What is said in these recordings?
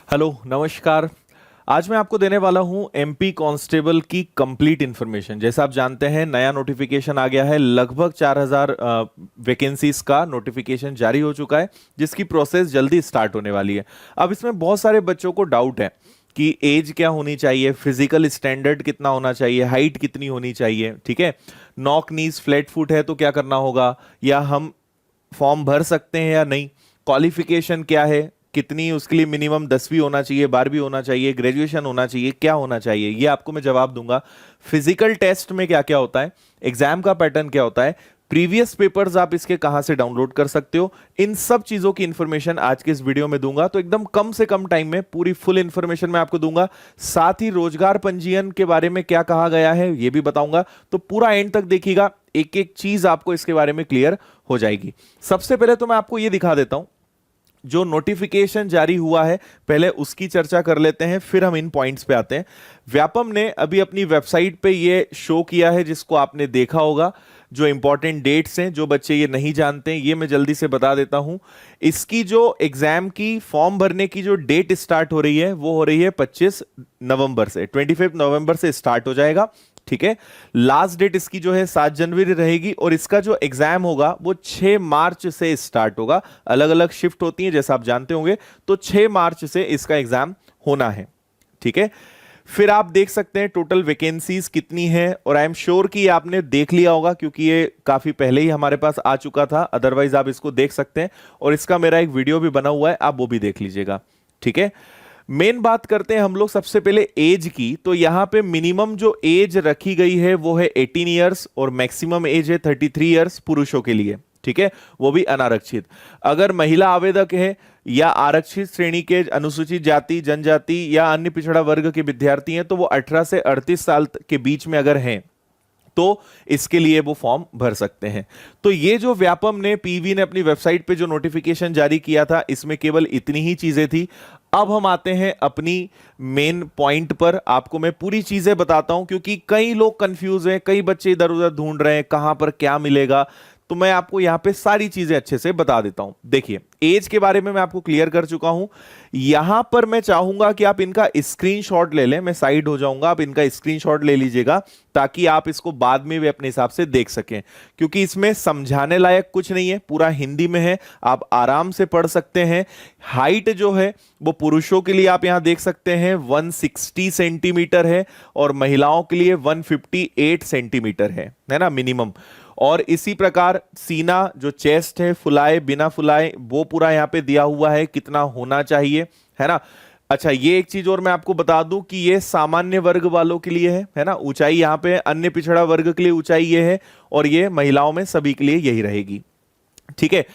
Hello नमस्कार। आज मैं आपको देने वाला हूं एमपी कांस्टेबल की कंप्लीट इन्फॉर्मेशन। जैसा आप जानते हैं नया नोटिफिकेशन आ गया है, लगभग 4000 वैकेंसीज का नोटिफिकेशन जारी हो चुका है, जिसकी प्रोसेस जल्दी स्टार्ट होने वाली है। अब इसमें बहुत सारे बच्चों को डाउट है कि एज क्या होनी चाहिए, फिजिकल स्टैंडर्ड कितना होना चाहिए, हाइट कितनी होनी चाहिए। ठीक है, नॉक नीज फ्लैट फुट है तो क्या करना होगा, या हम फॉर्म भर सकते हैं या नहीं, क्वालिफिकेशन क्या है, कितनी उसके लिए मिनिमम 10वीं होना चाहिए, 12वीं होना चाहिए, ग्रेजुएशन होना चाहिए, क्या होना चाहिए, ये आपको मैं जवाब दूंगा। फिजिकल टेस्ट में क्या क्या होता है, एग्जाम का पैटर्न क्या होता है, प्रीवियस पेपर्स आप इसके कहां से डाउनलोड कर सकते हो, इन सब चीजों की इंफॉर्मेशन आज के इस वीडियो में दूंगा। तो एकदम कम से कम टाइम में पूरी फुल इंफॉर्मेशन मैं आपको दूंगा। साथ ही रोजगार पंजीयन के बारे में क्या कहा गया है ये भी बताऊंगा। तो पूरा एंड तक देखिएगा, एक एक चीज आपको इसके बारे में क्लियर हो जाएगी। सबसे पहले तो मैं आपको ये दिखा देता हूं, जो नोटिफिकेशन जारी हुआ है पहले उसकी चर्चा कर लेते हैं, फिर हम इन पॉइंट्स पे आते हैं। व्यापम ने अभी अपनी वेबसाइट पे ये शो किया है, जिसको आपने देखा होगा। जो इंपॉर्टेंट डेट्स हैं, जो बच्चे ये नहीं जानते हैं, ये मैं जल्दी से बता देता हूं। इसकी जो एग्जाम की फॉर्म भरने की जो डेट स्टार्ट हो रही है वो हो रही है 25 नवंबर से, 25 नवंबर से स्टार्ट हो जाएगा। ठीक है, लास्ट डेट इसकी जो है 7 जनवरी रहेगी, और इसका जो एग्जाम होगा वो 6 मार्च से स्टार्ट होगा। अलग अलग शिफ्ट होती हैं जैसा आप जानते होंगे, तो 6 मार्च से इसका एग्जाम होना है। ठीक है, फिर आप देख सकते हैं टोटल वैकेंसीज कितनी है, और आई एम श्योर कि आपने देख लिया होगा क्योंकि ये काफी पहले ही हमारे पास आ चुका था। अदरवाइज आप इसको देख सकते हैं, और इसका मेरा एक वीडियो भी बना हुआ है, आप वो भी देख लीजिएगा। ठीक है, मेन बात करते हैं हम लोग सबसे पहले एज की। तो यहां पे मिनिमम जो एज रखी गई है वो है 18 इयर्स, और मैक्सिमम एज है 33 इयर्स पुरुषों के लिए। ठीक है, वो भी अनारक्षित। अगर महिला आवेदक है या आरक्षित श्रेणी के अनुसूचित जाति, जनजाति या अन्य पिछड़ा वर्ग के विद्यार्थी हैं, तो वो 18 से 38 साल के बीच में अगर हैं तो इसके लिए वो फॉर्म भर सकते हैं। तो ये जो व्यापम ने, पीवी ने अपनी वेबसाइट पे जो नोटिफिकेशन जारी किया था, इसमें केवल इतनी ही चीजें थी। अब हम आते हैं अपनी मेन पॉइंट पर। आपको मैं पूरी चीजें बताता हूं क्योंकि कई लोग कंफ्यूज हैं, कई बच्चे इधर उधर ढूंढ रहे हैं कहां पर क्या मिलेगा। तो मैं आपको यहां पे सारी चीजें अच्छे से बता देता हूं। देखिए, एज के बारे में मैं आपको क्लियर कर चुका हूं। यहां पर मैं चाहूंगा कि आप इनका स्क्रीनशॉट ले लें, मैं साइड हो जाऊंगा, आप इनका स्क्रीनशॉट ले लीजिएगा ताकि आप इसको बाद में भी अपने हिसाब से देख सकें, क्योंकि इसमें समझाने लायक कुछ नहीं है, पूरा हिंदी में है, आप आराम से पढ़ सकते हैं। हाइट जो है वो पुरुषों के लिए आप यहां देख सकते हैं 160 सेंटीमीटर है, और महिलाओं के लिए 158 सेंटीमीटर है ना मिनिमम। और इसी प्रकार सीना जो चेस्ट है, फुलाए बिना फुलाए, वो पूरा यहां पे दिया हुआ है कितना होना चाहिए, है ना। अच्छा, ये एक चीज और मैं आपको बता दूं कि ये सामान्य वर्ग वालों के लिए है ना। ऊंचाई यहां पे अन्य पिछड़ा वर्ग के लिए ऊंचाई ये है, और ये महिलाओं में सभी के लिए यही रहेगी। ठीक है,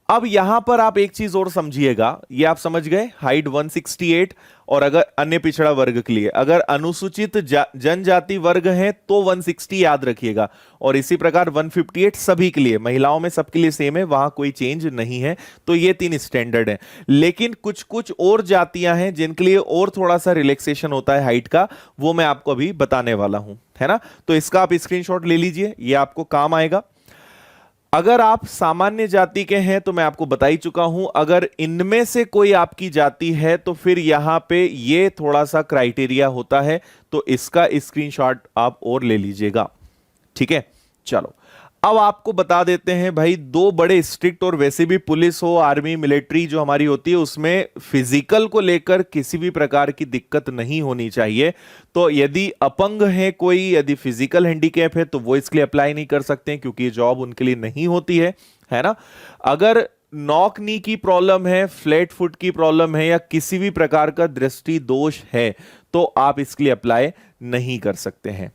अब यहां पर आप एक चीज और समझिएगा, ये आप समझ गए हाइट 168, और अगर अन्य पिछड़ा वर्ग के लिए, अगर अनुसूचित जनजाति वर्ग है तो 160 याद रखिएगा, और इसी प्रकार 158 सभी के लिए, महिलाओं में सबके लिए सेम है, वहां कोई चेंज नहीं है। तो ये 3 स्टैंडर्ड हैं। लेकिन कुछ कुछ और जातियां हैं जिनके लिए और थोड़ा सा रिलैक्सेशन होता है हाइट का, वो मैं आपको अभी बताने वाला हूं, है ना। तो इसका आप स्क्रीनशॉट ले लीजिए, ये आपको काम आएगा। अगर आप सामान्य जाति के हैं तो मैं आपको बता ही चुका हूं, अगर इनमें से कोई आपकी जाति है तो फिर यहां पे ये थोड़ा सा क्राइटेरिया होता है, तो इसका स्क्रीनशॉट आप और ले लीजिएगा। ठीक है, चलो अब आपको बता देते हैं भाई, 2 बड़े स्ट्रिक्ट, और वैसे भी पुलिस हो, आर्मी, मिलिट्री जो हमारी होती है, उसमें फिजिकल को लेकर किसी भी प्रकार की दिक्कत नहीं होनी चाहिए। तो यदि अपंग है कोई, यदि फिजिकल हैंडीकैप है, तो वो इसके लिए अप्लाई नहीं कर सकते हैं क्योंकि ये जॉब उनके लिए नहीं होती है ना। अगर नॉक नी की प्रॉब्लम है, फ्लैट फुट की प्रॉब्लम है, या किसी भी प्रकार का दृष्टि दोष है, तो आप इसके लिए अप्लाई नहीं कर सकते हैं।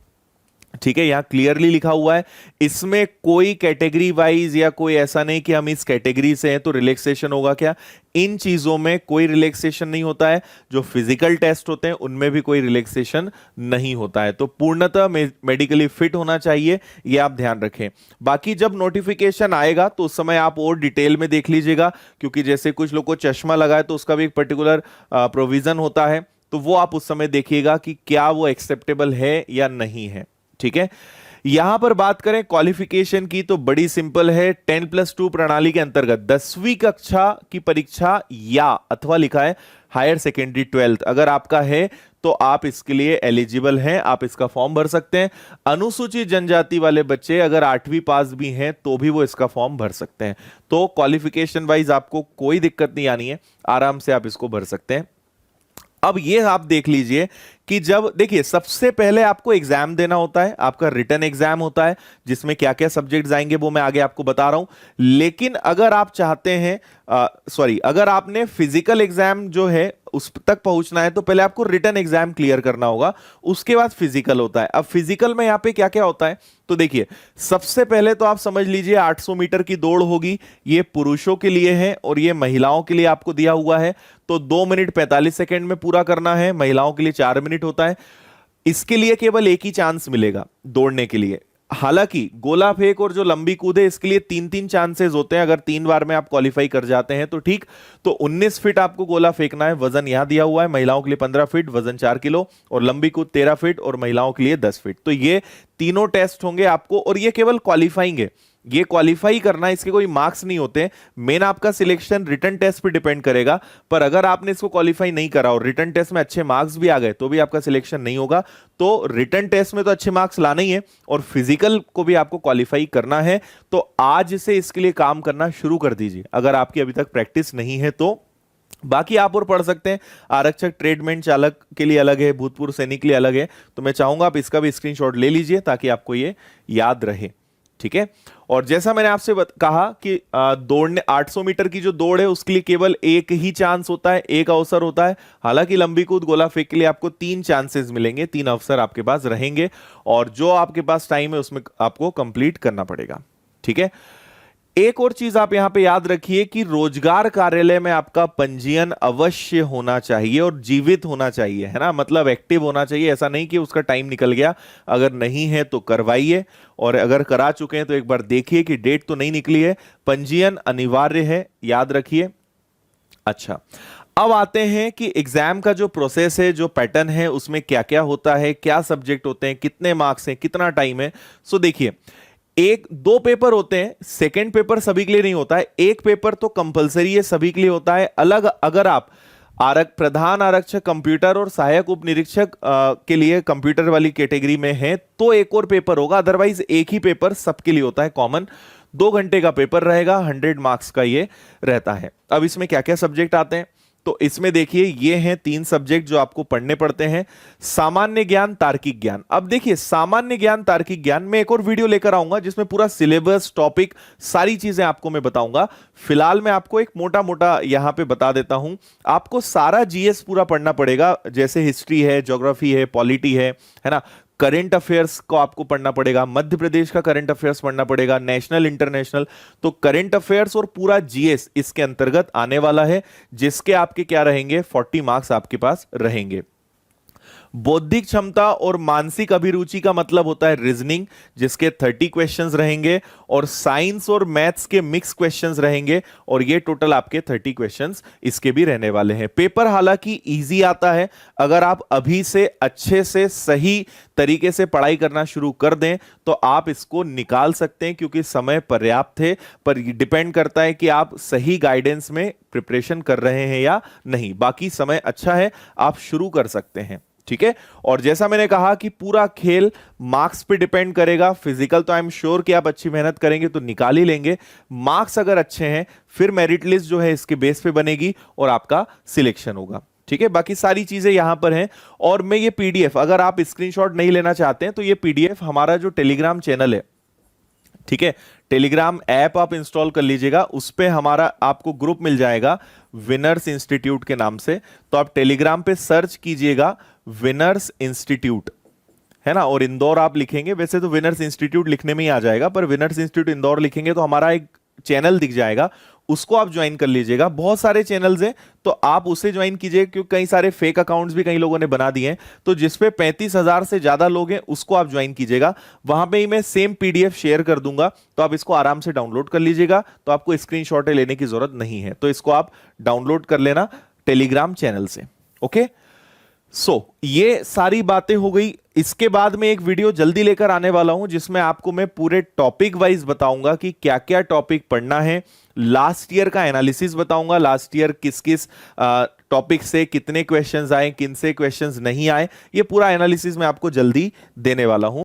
ठीक है, यहां क्लियरली लिखा हुआ है। इसमें कोई कैटेगरी वाइज या कोई ऐसा नहीं कि हम इस कैटेगरी से हैं तो रिलैक्सेशन होगा क्या, इन चीजों में कोई रिलैक्सेशन नहीं होता है। जो फिजिकल टेस्ट होते हैं उनमें भी कोई रिलैक्सेशन नहीं होता है। तो पूर्णतः मेडिकली फिट होना चाहिए, ये आप ध्यान रखें। बाकी जब नोटिफिकेशन आएगा तो उस समय आप और डिटेल में देख लीजिएगा, क्योंकि जैसे कुछ लोग को चश्मा लगा है तो उसका भी एक पर्टिकुलर प्रोविजन होता है, तो वो आप उस समय देखिएगा कि क्या वो एक्सेप्टेबल है या नहीं है। ठीक है, यहां पर बात करें क्वालिफिकेशन की तो बड़ी सिंपल है। 10+2 प्रणाली के अंतर्गत 10वीं कक्षा की परीक्षा या अथवा लिखा है हायर सेकेंडरी 12th अगर आपका है तो आप इसके लिए एलिजिबल हैं, आप इसका फॉर्म भर सकते हैं। अनुसूचित जनजाति वाले बच्चे अगर 8वीं पास भी हैं तो भी वो इसका फॉर्म भर सकते हैं। तो क्वालिफिकेशन वाइज आपको कोई दिक्कत नहीं आनी है, आराम से आप इसको भर सकते हैं। अब ये आप देख लीजिए कि जब देखिए सबसे पहले आपको एग्जाम देना होता है, आपका रिटन एग्जाम होता है जिसमें क्या क्या सब्जेक्ट्स आएंगे वो मैं आगे आपको बता रहा हूं। लेकिन अगर आप चाहते हैं अगर आपने फिजिकल एग्जाम जो है उस तक पहुंचना है तो पहले आपको रिटन एग्जाम क्लियर करना होगा, उसके बाद फिजिकल होता है। अब फिजिकल में यहां पे क्या क्या होता है तो देखिए सबसे पहले तो आप समझ लीजिए 800 मीटर की दौड़ होगी, ये पुरुषों के लिए है और ये महिलाओं के लिए आपको दिया हुआ है। तो 2 मिनट 45 सेकंड में पूरा करना है, महिलाओं के लिए 4 मिनट होता है। इसके लिए केवल एक ही चांस मिलेगा दौड़ने के लिए। हालांकि गोला फेंक और जो लंबी कूद है इसके लिए 3-3 चांसेस होते हैं, अगर 3 बार में आप क्वालिफाई कर जाते हैं तो ठीक। तो 19 फीट आपको गोला फेंकना है, वजन यहां दिया हुआ है, महिलाओं के लिए 15 फीट वजन 4 किलो, और लंबी कूद 13 फीट और महिलाओं के लिए 10 फीट। तो ये तीनों टेस्ट होंगे आपको, और ये केवल क्वालिफाइंग है, ये क्वालिफाई करना है, इसके कोई मार्क्स नहीं होते। मेन आपका सिलेक्शन रिटन टेस्ट पे डिपेंड करेगा, पर अगर आपने इसको क्वालिफाई नहीं करा और रिटन टेस्ट में अच्छे मार्क्स भी आ गए तो भी आपका सिलेक्शन नहीं होगा। तो रिटन टेस्ट में तो अच्छे मार्क्स लाने ही है और फिजिकल को भी आपको क्वालिफाई करना है। तो आज से इसके लिए काम करना शुरू कर दीजिए अगर आपकी अभी तक प्रैक्टिस नहीं है तो। बाकी आप और पढ़ सकते हैं, आरक्षक ट्रेडमैन चालक के लिए अलग है, भूतपूर्व सैनिक के लिए अलग है। तो मैं चाहूंगा आप इसका भी स्क्रीनशॉट ले लीजिए ताकि आपको ये याद रहे, ठीक है। और जैसा मैंने आपसे कहा कि दौड़ने 800 मीटर की जो दौड़ है उसके लिए केवल एक ही चांस होता है, एक अवसर होता है। हालांकि लंबी कूद गोला फेंक के लिए आपको 3 चांसेस मिलेंगे, 3 अवसर आपके पास रहेंगे, और जो आपके पास टाइम है उसमें आपको कंप्लीट करना पड़ेगा, ठीक है। एक और चीज आप यहां पे याद रखिए कि रोजगार कार्यालय में आपका पंजीयन अवश्य होना चाहिए और जीवित होना चाहिए, है ना, मतलब एक्टिव होना चाहिए। ऐसा नहीं कि उसका टाइम निकल गया, अगर नहीं है तो करवाइए, और अगर करा चुके हैं तो एक बार देखिए कि डेट तो नहीं निकली है। पंजीयन अनिवार्य है, याद रखिए। अच्छा, अब आते हैं कि एग्जाम का जो प्रोसेस है, जो पैटर्न है, उसमें क्या क्या होता है, क्या सब्जेक्ट होते हैं, कितने मार्क्स हैं, कितना टाइम है। सो देखिए, 2 पेपर होते हैं, सेकंड पेपर सभी के लिए नहीं होता है, एक पेपर तो कंपलसरी है, सभी के लिए होता है अलग। अगर आप प्रधान आरक्षक कंप्यूटर और सहायक उप निरीक्षक के लिए कंप्यूटर वाली कैटेगरी में है तो एक और पेपर होगा, अदरवाइज एक ही पेपर सबके लिए होता है कॉमन। 2 घंटे का पेपर रहेगा, 100 मार्क्स का ये रहता है। अब इसमें क्या क्या सब्जेक्ट आते हैं तो इसमें देखिए ये हैं 3 सब्जेक्ट जो आपको पढ़ने पड़ते हैं। सामान्य ज्ञान, तार्किक ज्ञान। अब देखिए सामान्य ज्ञान, तार्किक ज्ञान में एक और वीडियो लेकर आऊंगा जिसमें पूरा सिलेबस, टॉपिक, सारी चीजें आपको मैं बताऊंगा। फिलहाल मैं आपको एक मोटा मोटा यहां पे बता देता हूं। आपको सारा जीएस पूरा पढ़ना पड़ेगा, जैसे हिस्ट्री है, ज्योग्राफी है, पॉलिटी है ना। करंट अफेयर्स को आपको पढ़ना पड़ेगा, मध्य प्रदेश का करंट अफेयर्स पढ़ना पड़ेगा, नेशनल, इंटरनेशनल। तो करंट अफेयर्स और पूरा जीएस इसके अंतर्गत आने वाला है, जिसके आपके क्या रहेंगे, 40 मार्क्स आपके पास रहेंगे। बौद्धिक क्षमता और मानसिक अभिरुचि का मतलब होता है रीजनिंग, जिसके 30 क्वेश्चंस रहेंगे, और साइंस और मैथ्स के मिक्स क्वेश्चंस रहेंगे, और ये टोटल आपके 30 क्वेश्चंस इसके भी रहने वाले हैं। पेपर हालांकि इजी आता है, अगर आप अभी से अच्छे से सही तरीके से पढ़ाई करना शुरू कर दें तो आप इसको निकाल सकते हैं, क्योंकि समय पर्याप्त है। पर डिपेंड करता है कि आप सही गाइडेंस में प्रिपरेशन कर रहे हैं या नहीं। बाकी समय अच्छा है, आप शुरू कर सकते हैं, ठीक है। और जैसा मैंने कहा कि पूरा खेल मार्क्स पे डिपेंड करेगा। फिजिकल तो आई एम श्योर कि आप अच्छी मेहनत करेंगे तो निकाल ही लेंगे। मार्क्स अगर अच्छे हैं फिर मेरिट लिस्ट जो है इसके बेस पे बनेगी और आपका सिलेक्शन होगा, ठीक है। बाकी सारी चीजें यहां पर हैं। और मैं ये पीडीएफ, अगर आप स्क्रीनशॉट नहीं लेना चाहते हैं तो ये पीडीएफ हमारा जो टेलीग्राम चैनल है, ठीक है, टेलीग्राम ऐप आप इंस्टॉल कर लीजिएगा, उस पे हमारा आपको ग्रुप मिल जाएगा विनर्स इंस्टीट्यूट के नाम से। तो आप टेलीग्राम पे सर्च कीजिएगा विनर्स इंस्टीट्यूट, है ना, और इंदौर आप लिखेंगे, वैसे तो विनर्स इंस्टीट्यूट लिखने में ही आ जाएगा, पर विनर्स इंस्टीट्यूट इंदौर लिखेंगे तो हमारा एक चैनल दिख जाएगा, उसको आप ज्वाइन कर लीजिएगा। बहुत सारे चैनल्स हैं तो आप उसे ज्वाइन कीजिए, क्योंकि कई सारे फेक अकाउंट्स भी कई लोगों ने बना दिए हैं। तो जिसपे 35,000 से ज्यादा लोग हैं उसको आप ज्वाइन कीजिएगा। वहां पे ही मैं सेम पीडीएफ शेयर कर दूंगा, तो आप इसको आराम से डाउनलोड कर लीजिएगा। तो आपको स्क्रीनशॉट लेने की जरूरत नहीं है, तो इसको आप डाउनलोड कर लेना टेलीग्राम चैनल से। ओके, सो ये सारी बातें हो गई इसके बाद में एक वीडियो जल्दी लेकर आने वाला हूं जिसमें आपको मैं पूरे टॉपिक वाइज बताऊंगा कि क्या क्या टॉपिक पढ़ना है। लास्ट ईयर का एनालिसिस बताऊंगा, लास्ट ईयर किस किस टॉपिक से कितने क्वेश्चंस आए, किन से क्वेश्चंस नहीं आए, ये पूरा एनालिसिस मैं आपको जल्दी देने वाला हूं।